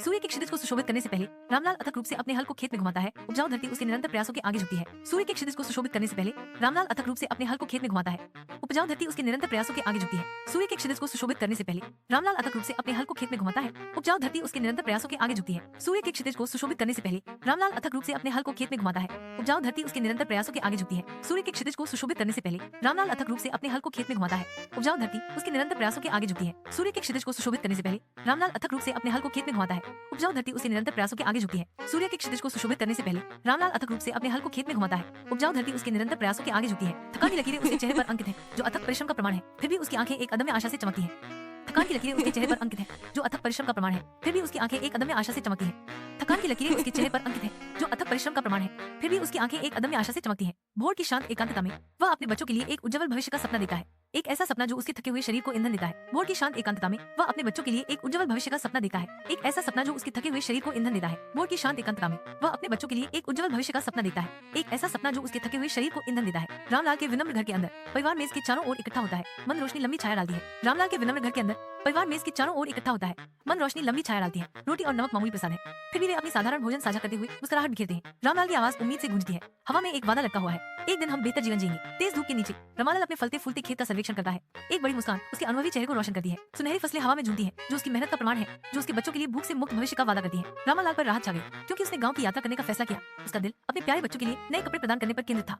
सूर्य के क्षितिज को सुशोभित करने से पहले रामलाल अथक रूप से अपने हल को खेत में घुमाता है। उपजाऊ धरती उसके निरंतर प्रयासों के आगे झुकती है। सूर्य के क्षितिज को सुशोभित करने से पहले रामलाल अथक रूप से अपने हल को खेत में घुमाता है। उपजाऊ धरती उसके निरंतर प्रयासों के आगे झुकती है। सूर्य के क्षितिज को सुशोभित करने से पहले रामलाल अथक रूप से अपने हल को खेत में घुमाता है। उपजाऊ धरती उसके निरंतर प्रयासों के आगे झुकती है। सूर्य के क्षितिज को सुशोभित करने से पहले रामलाल अथक रूप से अपने हल को खेत में घुमाता है। उपजाऊ धरती उसके निरंतर प्रयासों के आगे झुकती है। सूर्य के क्षितिज को सुशोभित करने से पहले रामलाल अथक रूप से अपने हल को खेत में घुमाता है। उपजाऊ धरती उसके निरंतर प्रयासों के आगे झुकती है। सूर्य के क्षितिज को सुशोभित करने से पहले रामलाल अथक रूप से अपने हल को खेत में घुमाता है। उपजाऊ धरती उसके निरंतर प्रयासों के आगे झुकती है। सूर्य के क्षितिज को सुशोभित करने से पहले रामलाल अथक रूप से अपने हल को खेत में घुमाता है। उपजाऊ धरती उसके निरंतर प्रयासों के आगे झुकती है। थकान की लकीरें उसके चेहरे पर अंकित है, जो अथक परिश्रम का प्रमाण है। फिर भी उसकी आंखें एक अदम्य आशा से चमकती हैं। थकान की लकीरें उसके चेहरे पर अंकित है, जो अथक परिश्रम का प्रमाण है। फिर भी उसकी आंखें एक अदम्य आशा से चमकती हैं। थकान की लकीरें उसके चेहरे पर अंकित है, जो अथक परिश्रम का प्रमाण है। फिर भी उसकी आंखें एक अदम्य आशा से चमकती हैं। भोर की शांत एकांतता में वह अपने बच्चों के लिए एक उज्जवल भविष्य का सपना देखता है। एक ऐसा सपना जो उसके थके हुए शरीर को ईंधन देता है। भोर की शांत एकांतता में वह अपने बच्चों के लिए एक उज्जवल भविष्य का सपना देखता है। एक ऐसा सपना जो उसके थके हुए शरीर को ईंधन देता है। भोर की शांत एकांतता में वह अपने बच्चों के लिए एक उज्जवल भविष्य का सपना देखता है। एक ऐसा सपना जो उसके थके हुए शरीर को ईंधन देता है। रामलाल के विनम्र घर के अंदर परिवार मेज के चारों ओर इकट्ठा होता है। मन रोशनी लंबी छाया डालती है। रामलाल के विनम्र घर के अंदर परिवार मेज के चारों ओर इकट्ठा होता है। मन रोशनी लंबी छाया डालती है। रोटी और नमक मामूली प्रसाद है, फिर भी वे अपनी साधारण भोजन साझा करते हुए मुस्कुराहट बिखेरते हैं। रामलाल की आवाज उम्मीद से गूंजती है। हवा में एक वादा लटका हुआ है, एक दिन हम बेहतर जीवन जिएंगे। तेज धूप के नीचे रामलाल अपने फलते फूलते खेत का सर्वेक्षण करता है। एक बड़ी मुस्कान उसके अनुभवी चेहरे को रोशन करती है। सुनहरी फसलें हवा में झूमती हैं, जो उसकी मेहनत का प्रमाण है, जो उसके बच्चों के लिए भूख से मुक्त भविष्य का वादा करती है। रामलाल पर राहत छा गई, क्योंकि उसने गांव की यात्रा करने का फैसला किया। उसका दिल अपने प्यारे बच्चों के लिए नए कपड़े प्रदान करने पर केंद्रित था।